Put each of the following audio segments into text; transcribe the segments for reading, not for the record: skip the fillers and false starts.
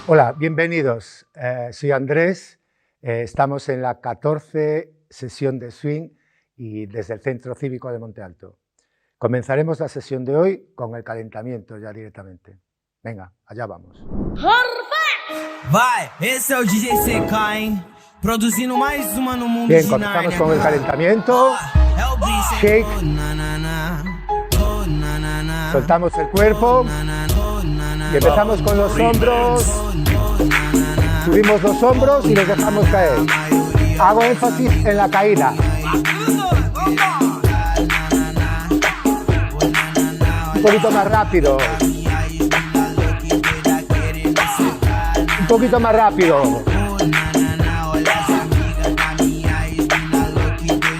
Hola, bienvenidos. Soy Andrés. Estamos en la 14 sesión de swing y desde el Centro Cívico de Monte Alto. Comenzaremos la sesión de hoy con el calentamiento ya directamente. Venga, allá vamos. Vai, esse é o DJ CK, hein? Produzindo mais uma no mundo Bien, de comenzamos Narnia. con el calentamiento. É o bicho, Shake. oh, na, na, na. Oh, na, na, na. Soltamos el cuerpo Na, na, na. Oh, na, na, y empezamos con los hombros. Subimos los hombros y los dejamos caer. Hago énfasis en la caída. Un poquito más rápido. Un poquito más rápido.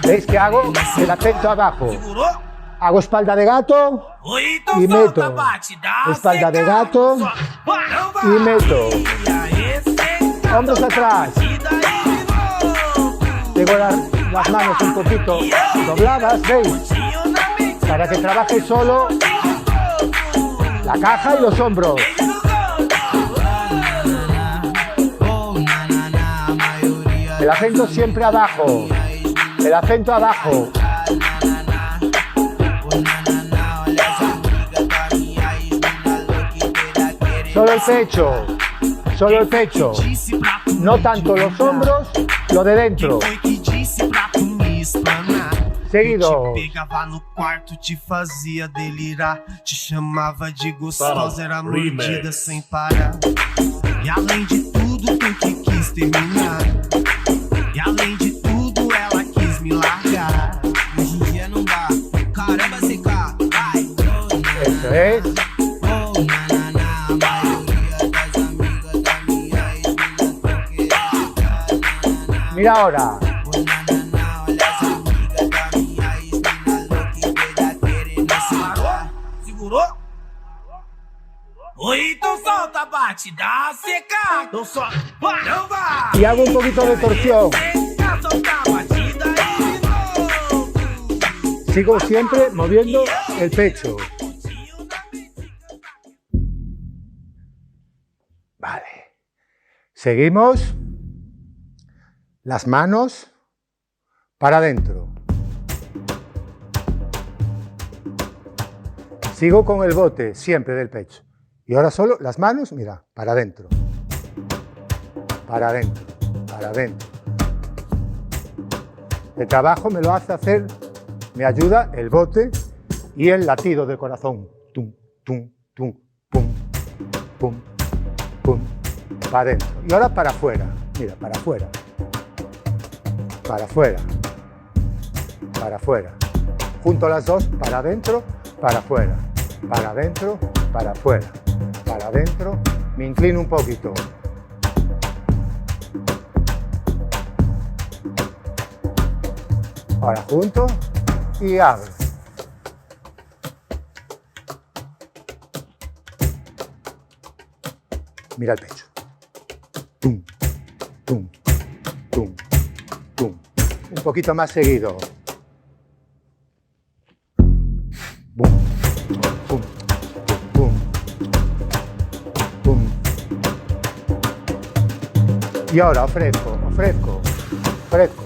¿Veis que hago? El acento abajo. Hago espalda de gato y meto. Espalda de gato y meto. Hombros atrás. Tengo las manos un poquito dobladas, ¿veis? Para que trabaje solo la caja y los hombros. El acento siempre abajo. El acento abajo. Solo el pecho. Solo el pecho. No tanto los hombros, lo de dentro. Seguido. Pegava no quarto, te fazia delirar, te chamava de gostosa, era mordida sem parar. E além de tudo, tu que quis terminar. E além de tudo, ela quis me largar. Hoje em dia não dá. Caramba, CK, vai. Eso es. Oh, na, na, na. A maioria das amigas da minha ex-mina quer. Mira ahora. Oh, na, na, na. Olha as amigas da minha ex-mina louca e doida querendo sentar. Segurou? Oi, então solta a batida, seca. Não só, vai, não vai. Y hago un poquito de torsión. Seca, solta a batida e de novo. Sigo siempre moviendo el pecho. Vale. Seguimos. Las manos para adentro. Sigo con el bote siempre del pecho. Y ahora solo las manos, mira, para adentro. Para adentro. Para adentro. El trabajo me lo hace hacer, me ayuda el bote y el latido del corazón. Tum, tum, tum, pum, pum, pum. Para adentro. Y ahora para afuera. Mira, para afuera. Para afuera. Para afuera. Junto las dos, para adentro, para afuera. Para adentro, para afuera. Para adentro. Me inclino un poquito. Ahora junto y abro. Mira el pecho. Tum, tum, tum, tum. Un poquito más seguido. Bum, pum, pum, pum. Y ahora ofrezco, ofrezco, ofrezco,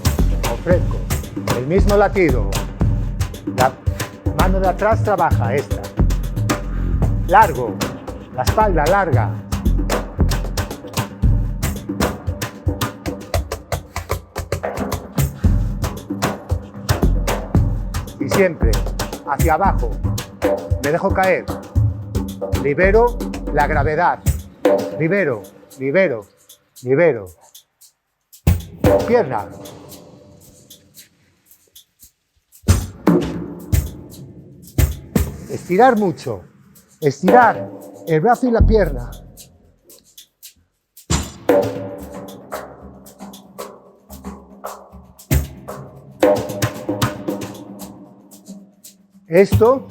ofrezco. El mismo latido. La mano de atrás trabaja esta. Largo. La espalda larga. Y siempre hacia abajo. Me dejo caer. Libero la gravedad. Libero, libero, libero. Pierna. Estirar mucho. Estirar el brazo y la pierna. Esto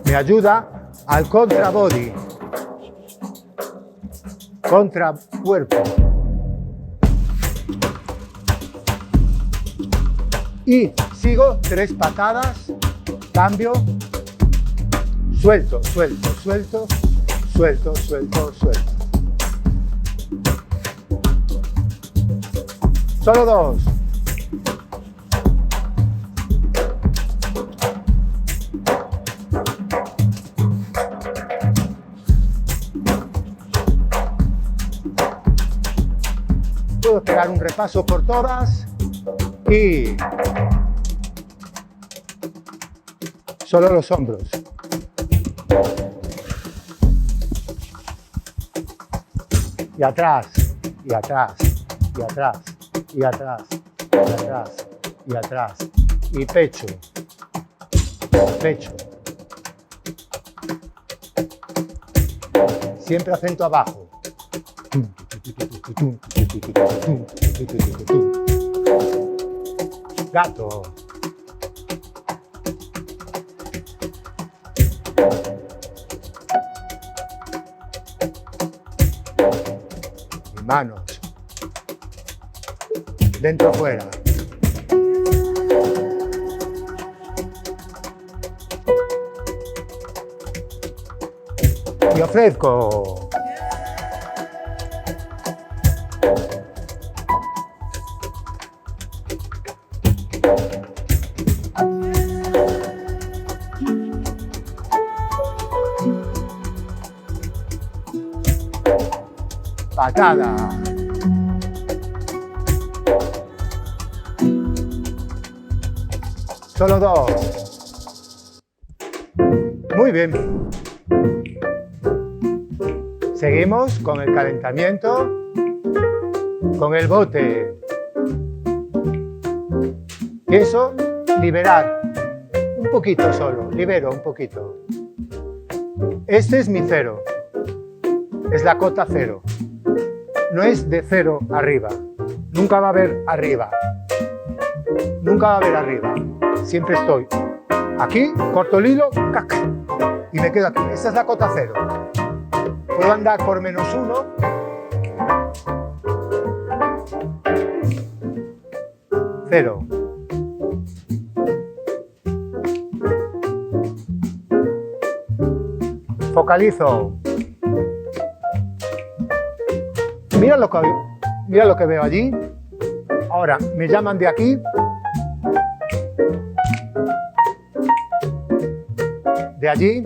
me ayuda al contra body, contra cuerpo. Y sigo 3 patadas, cambio, suelto, suelto, suelto, suelto, suelto, suelto. Solo dos. Puedo pegar un repaso por todas y solo los hombros. Y atrás, y atrás, y atrás, y atrás, y atrás, y atrás. Y pecho, pecho. Siempre acento abajo. Gato. Y manos. Dentro fuera. Y ofrezco. Patada. Solo dos. Muy bien. Seguimos con el calentamiento, con el bote. Pienso liberar un poquito solo, libero un poquito. Este es mi cero, es la cota cero. No es de cero arriba, nunca va a haber arriba, nunca va a haber arriba. Siempre estoy aquí, corto el hilo, ¡cac! Y me quedo aquí. Esta es la cota cero. Puedo andar por -1. Cero. Focalizo. Mira lo que veo allí. Ahora me llaman de aquí. De allí.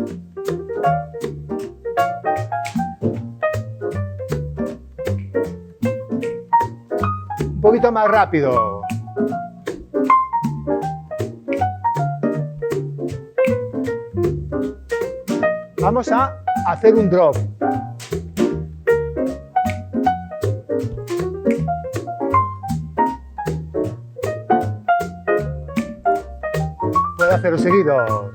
Un poquito más rápido. Vamos a hacer un drop. Puedo hacerlo seguido.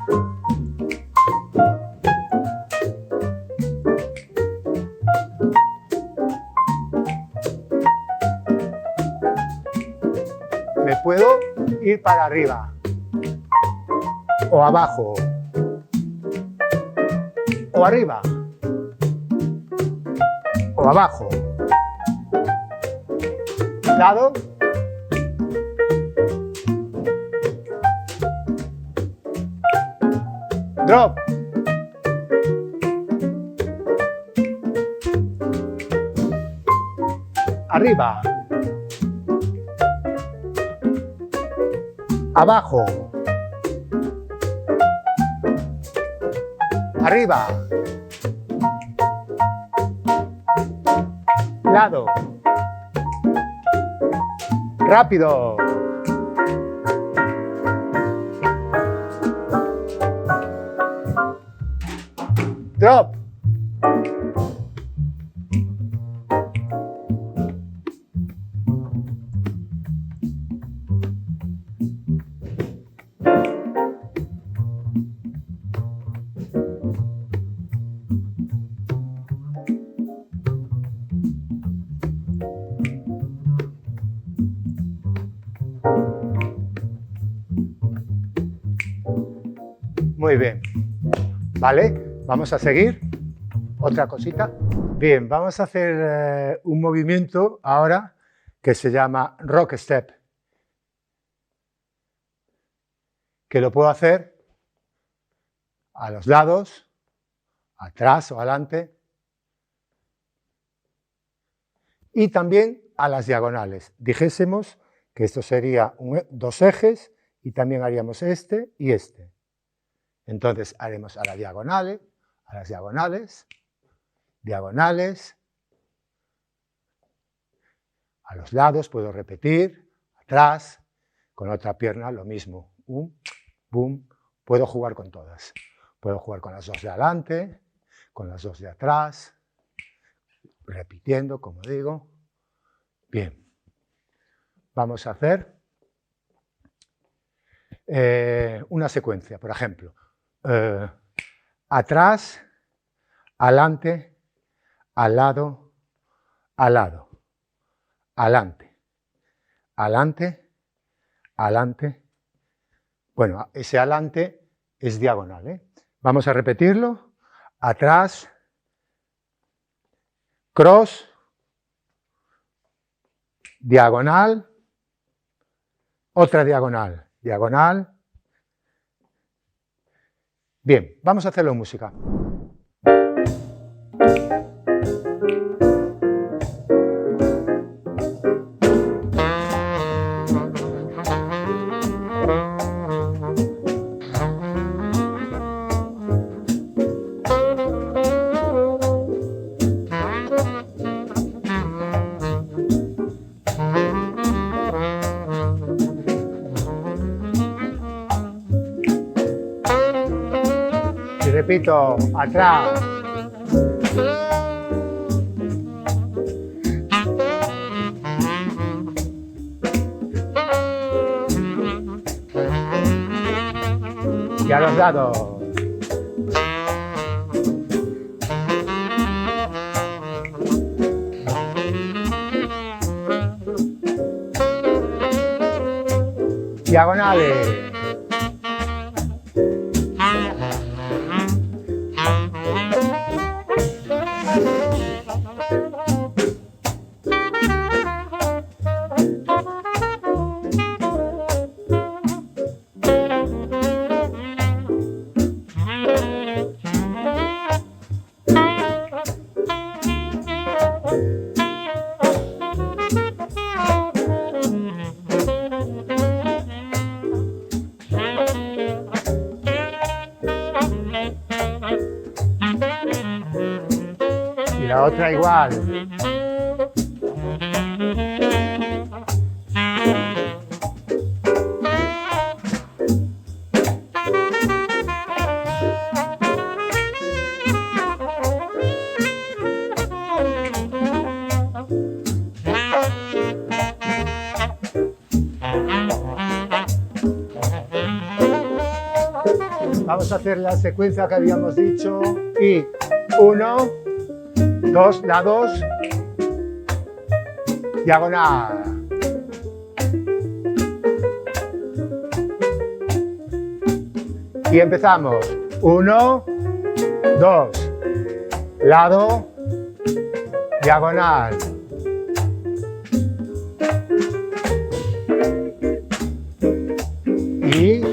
Me puedo ir para arriba o abajo o arriba o abajo. Lado. Drop. Arriba. Abajo. Arriba. Lado. Rápido. Drop. Muy bien. Vale, vamos a seguir. Otra cosita. Bien, vamos a hacer un movimiento ahora que se llama Rock Step. Que lo puedo hacer a los lados, atrás o adelante. Y también a las diagonales. Dijésemos que esto sería dos ejes y también haríamos este y este. Entonces haremos a las diagonales, diagonales, a los lados puedo repetir, atrás, con la otra pierna lo mismo, boom, puedo jugar con todas. Puedo jugar con las dos de adelante, con las dos de atrás, repitiendo, como digo. Bien, vamos a hacer una secuencia, por ejemplo, atrás, adelante, al lado, adelante, adelante, adelante. Bueno, ese adelante es diagonal, ¿eh? Vamos a repetirlo. Atrás, cross, diagonal, otra diagonal, diagonal. Bien, vamos a hacerlo en música. Repito, atrás. Y a los lados. Diagonales. Y la otra igual. Vamos a hacer la secuencia que habíamos dicho y 1, 2, lados, diagonal. Y empezamos. 1, 2, lado, diagonal. Y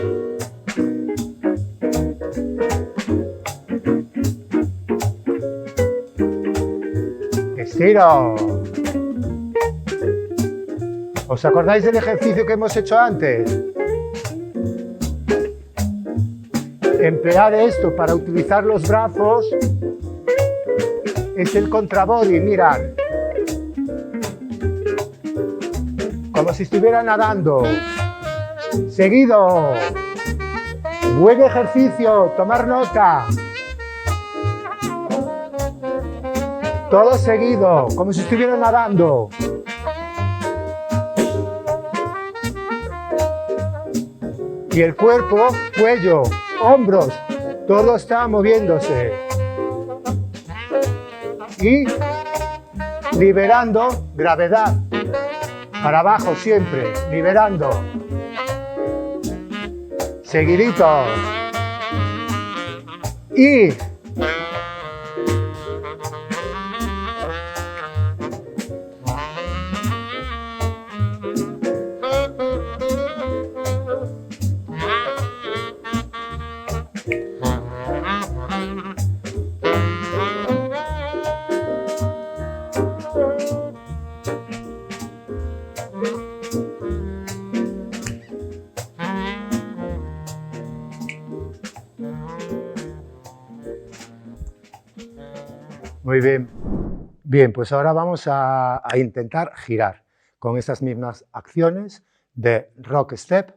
estiro. ¿Os acordáis del ejercicio que hemos hecho antes? Emplear esto para utilizar los brazos es el contrabody, mirad. Como si estuviera nadando. Seguido. Buen ejercicio, tomar nota. Todo seguido, como si estuviera nadando. Y el cuerpo, cuello, hombros, todo está moviéndose. Y liberando gravedad. Para abajo siempre, liberando. Seguiditos. Y Muy bien. Bien, pues ahora vamos a intentar girar con estas mismas acciones de rock step,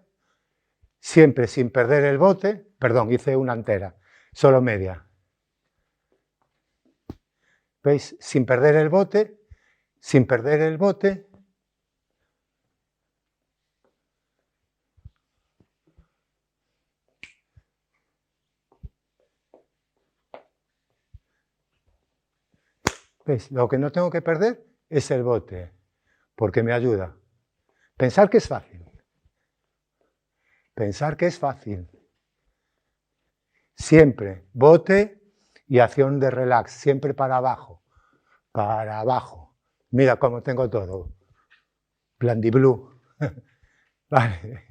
siempre sin perder el bote. Perdón, hice una entera, solo media. ¿Veis? Sin perder el bote, sin perder el bote. ¿Veis? Lo que no tengo que perder es el bote, porque me ayuda. Pensar que es fácil. Pensar que es fácil. Siempre bote y acción de relax, siempre para abajo. Para abajo. Mira cómo tengo todo. Blandiblue. Vale.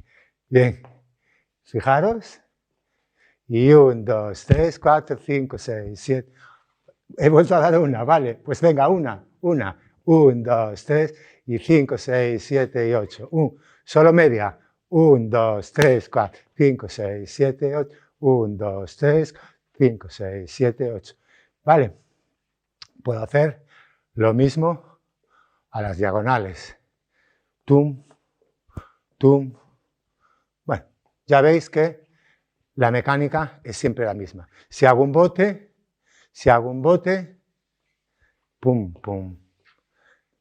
Bien. Fijaros. Y 1, 2, 3, 4, 5, 6, 7. He vuelto a dar una, vale. Pues venga, una. 1, 2, 3 y 5, 6, 7 y 8. Solo media. 1, 2, 3, 4, 5, 6, 7, 8. 1, 2, 3, 5, 6, 7, 8. Vale. Puedo hacer lo mismo a las diagonales. Tum, tum. Bueno, ya veis que la mecánica es siempre la misma. Si hago un bote, pum, pum,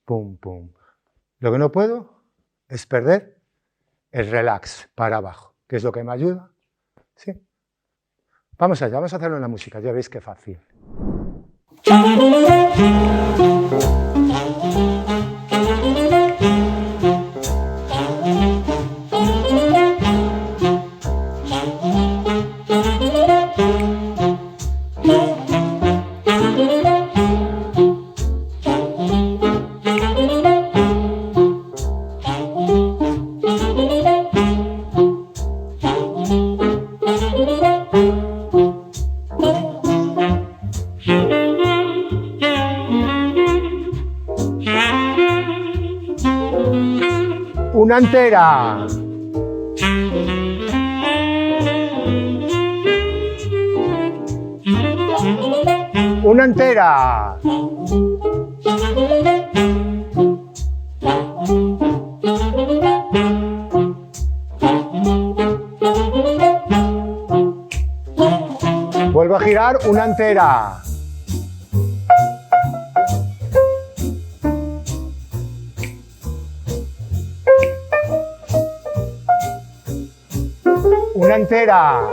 pum, pum. Lo que no puedo es perder el relax para abajo, que es lo que me ayuda. ¿Sí? Vamos allá, vamos a hacerlo en la música, ya veis qué fácil. Una entera. Una entera. Vuelvo a girar una entera. Una entera.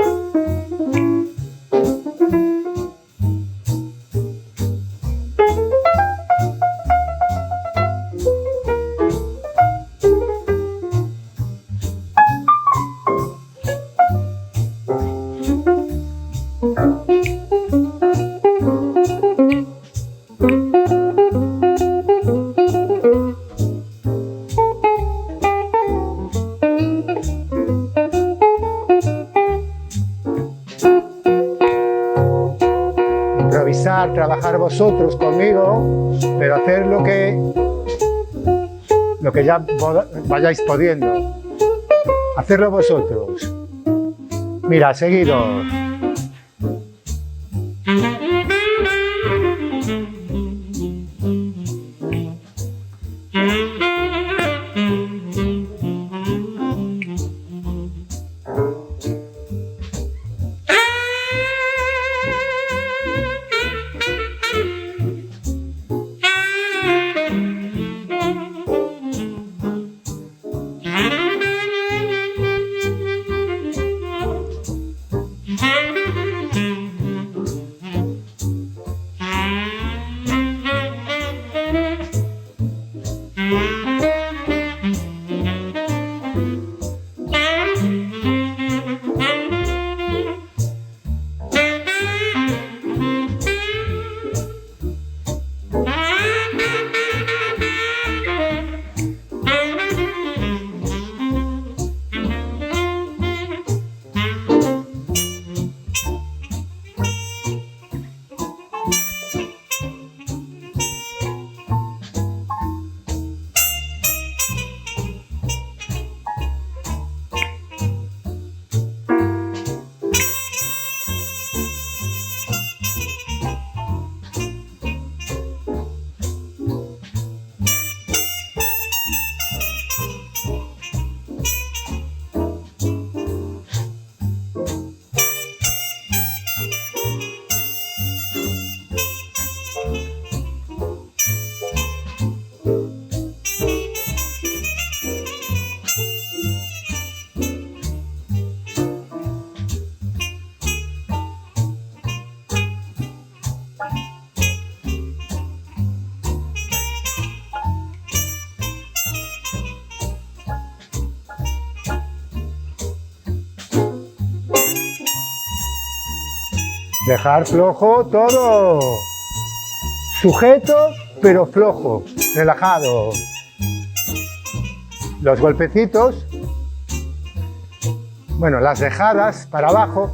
Improvisar, trabajar vosotros conmigo, pero hacer lo que ya vayáis pudiendo. Hacerlo vosotros. Mira, seguido. Dejar flojo todo. Sujeto, pero flojo, relajado. Los golpecitos, bueno, las dejadas para abajo,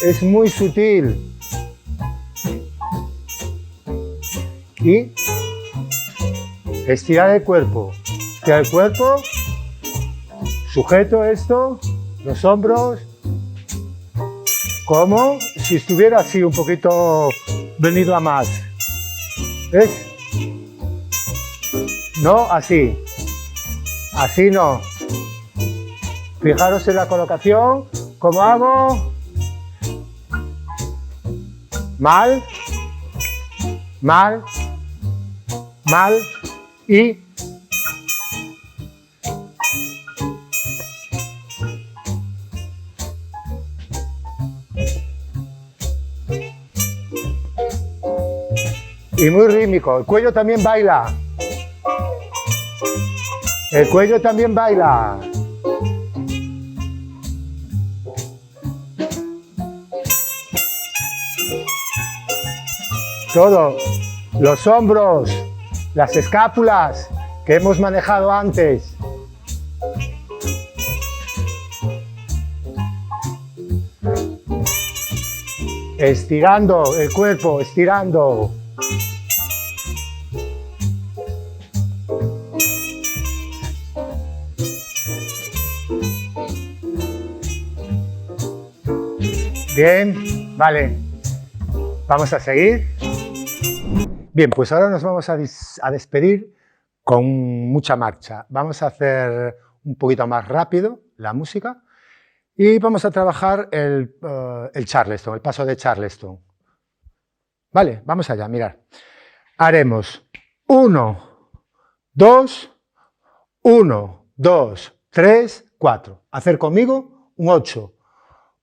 es muy sutil. Y estirar el cuerpo. Estirar el cuerpo, sujeto esto, los hombros, como si estuviera así un poquito venido a más. ¿Ves? No, así. Así no. Fijaros en la colocación. ¿Cómo hago? Mal. Mal. Mal. Y muy rítmico. El cuello también baila. El cuello también baila. Todo. Los hombros, las escápulas que hemos manejado antes. Estirando el cuerpo, estirando. Bien, vale. Vamos a seguir. Bien, pues ahora nos vamos a despedir con mucha marcha. Vamos a hacer un poquito más rápido la música y vamos a trabajar el Charleston, el paso de Charleston. Vale, vamos allá, mirad. Haremos 1, 2, 1, 2, 3, 4. Hacer conmigo un 8.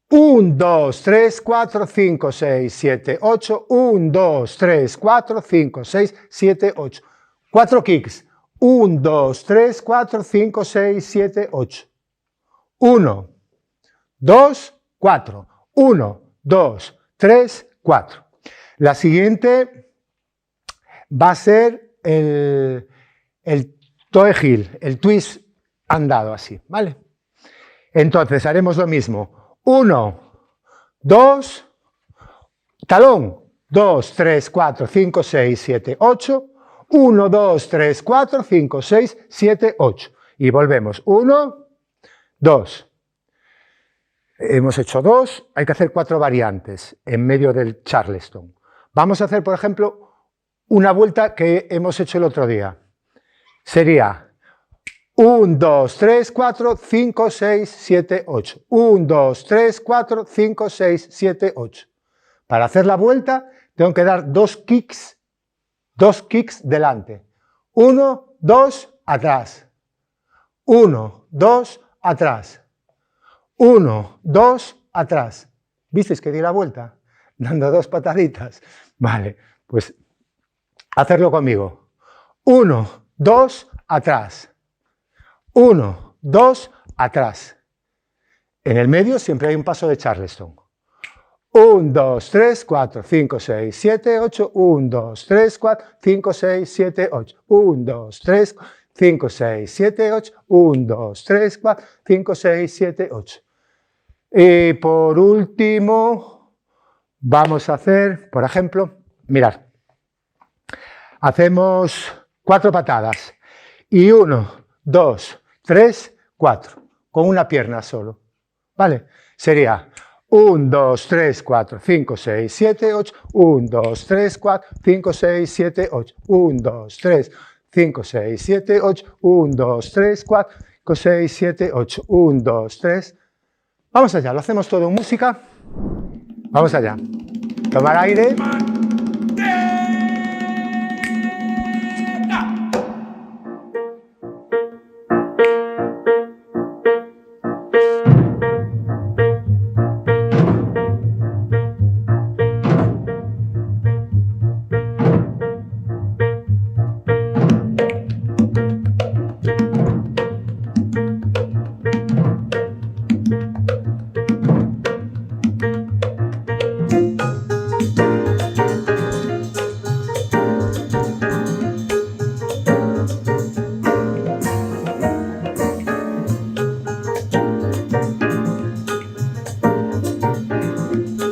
1, 2, 3, 4, 5, 6, 7, 8. 1, 2, 3, 4, 5, 6, 7, 8. 4 kicks. 1, 2, 3, 4, 5, 6, 7, 8. 1, 2, 4. 1, 2, 3, 4. La siguiente va a ser el toe heel, el twist andado así, ¿vale? Entonces haremos lo mismo. 1, 2, talón, 2, 3, 4, 5, 6, 7, 8, 1, 2, 3, 4, 5, 6, 7, 8. Y volvemos, 1, 2. Hemos hecho 2, hay que hacer 4 variantes en medio del Charleston. Vamos a hacer, por ejemplo, una vuelta que hemos hecho el otro día. Sería 1, 2, 3, 4, 5, 6, 7, 8. 1, 2, 3, 4, 5, 6, 7, 8. Para hacer la vuelta tengo que dar 2 kicks delante. 1, 2, atrás. 1, 2, atrás. 1, 2, atrás. ¿Visteis que di la vuelta? Dando 2 pataditas. Vale, pues hacerlo conmigo. 1, 2, atrás. 1, 2, atrás. En el medio siempre hay un paso de Charleston. 1, 2, 3, 4, 5, 6, 7, 8. 1, 2, 3, 4, 5, 6, 7, 8. 1, 2, 3, 5, 6, 7, 8. 1, 2, 3, 4, 5, 6, 7, 8. Y por último, vamos a hacer, por ejemplo, mirad. Hacemos 4 patadas. Y 1, 2, 3, 4. Con una pierna solo. ¿Vale? Sería 1, 2, 3, 4, 5, 6, 7, 8. 1, 2, 3, 4, 5, 6, 7, 8. 1, 2, 3, 5, 6, 7, 8. 1, 2, 3, 4, 5, 6, 7, 8. 1, 2, 3. Vamos allá, lo hacemos todo en música. Vamos allá. Tomar aire.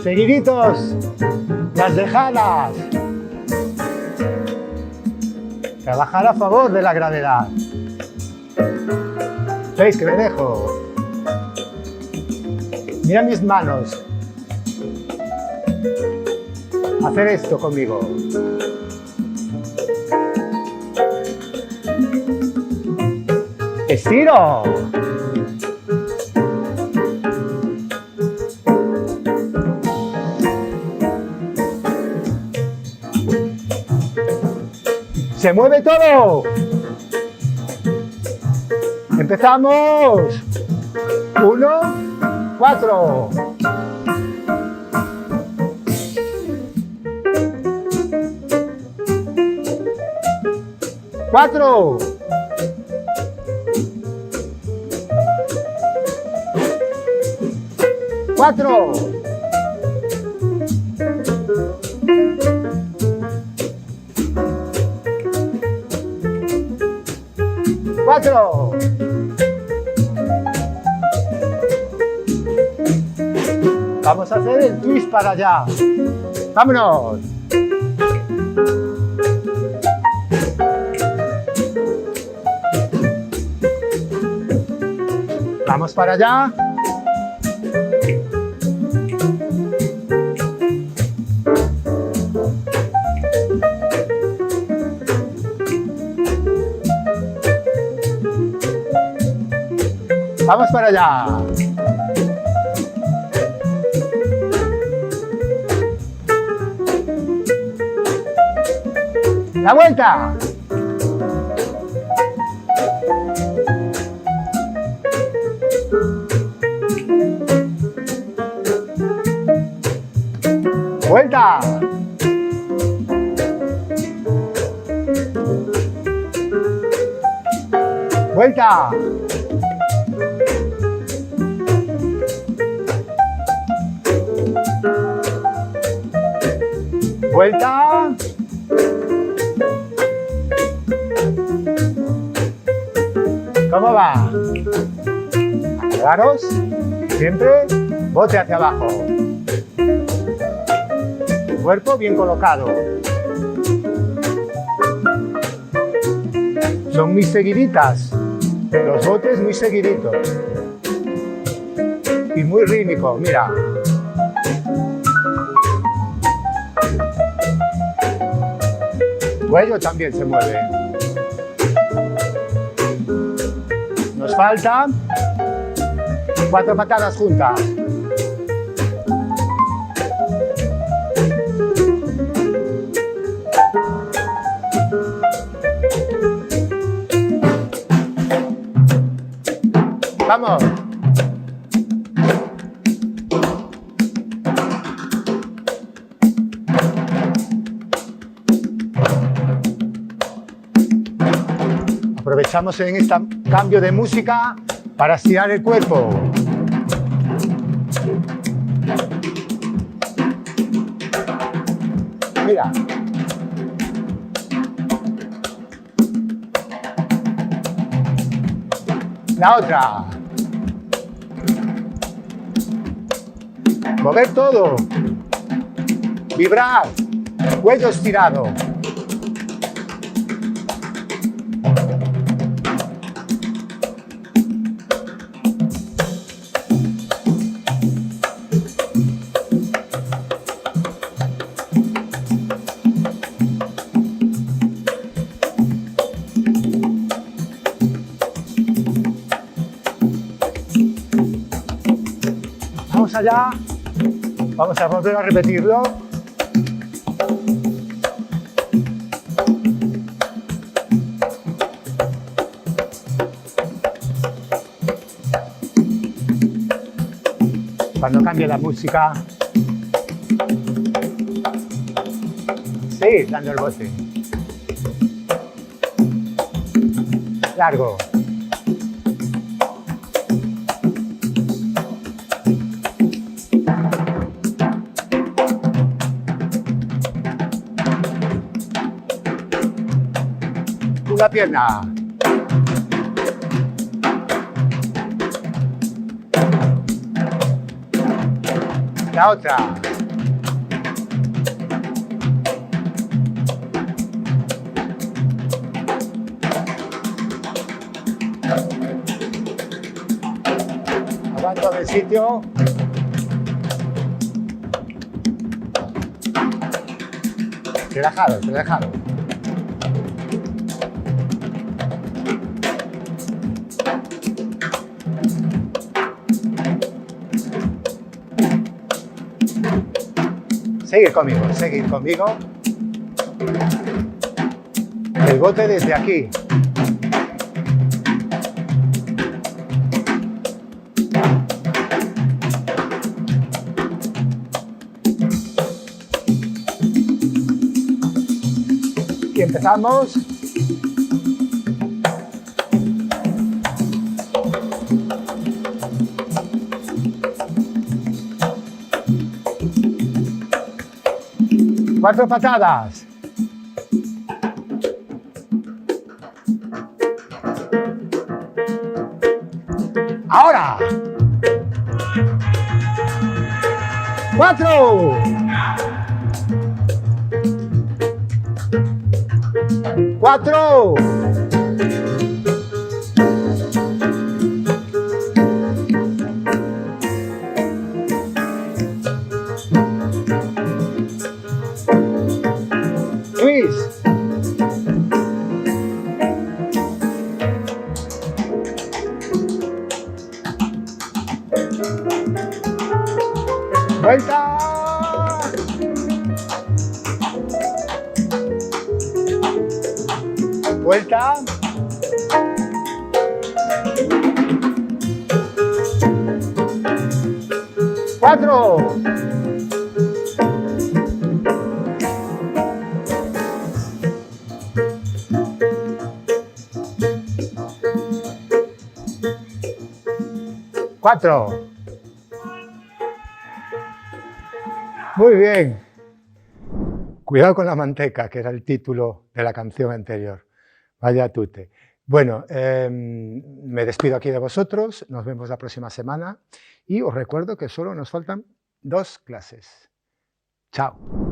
Seguiditos, las dejadas. Trabajar a favor de la gravedad. ¿Veis que me dejo? Mira mis manos. Hacer esto conmigo. Estiro. ¡Se mueve todo! ¡Empezamos! 1, 4. ¡4! 4. 4. Vamos a hacer el twist para allá. ¡Vámonos! Vamos para allá. Vamos para allá. La vuelta. Vuelta. Vuelta. Vuelta. ¿Cómo va? Acordaros, siempre bote hacia abajo. Cuerpo bien colocado. Son muy seguiditas, los botes muy seguiditos. Y muy rítmico, mira. Cuello también se mueve. Nos faltan 4 patadas juntas. Vamos. Aprovechamos en este cambio de música para estirar el cuerpo. Mira. La otra. Mover todo. Vibrar. Cuello estirado. Vamos allá. Vamos a volver a repetirlo. Cuando cambie la música, seguir dando el bote. Largo. Una pierna. La otra. el sitio. Relajados, relajados. Seguid conmigo, seguid conmigo. El bote desde aquí. Y empezamos. Cuatro patadas. Ahora. Cuatro. Cuatro. Luis. Vuelta. Vuelta. Cuatro. Cuatro. Muy bien. Cuidado con la manteca, que era el título de la canción anterior. Vaya tute. Bueno, me despido aquí de vosotros. Nos vemos la próxima semana. Y os recuerdo que solo nos faltan 2 clases. Chao.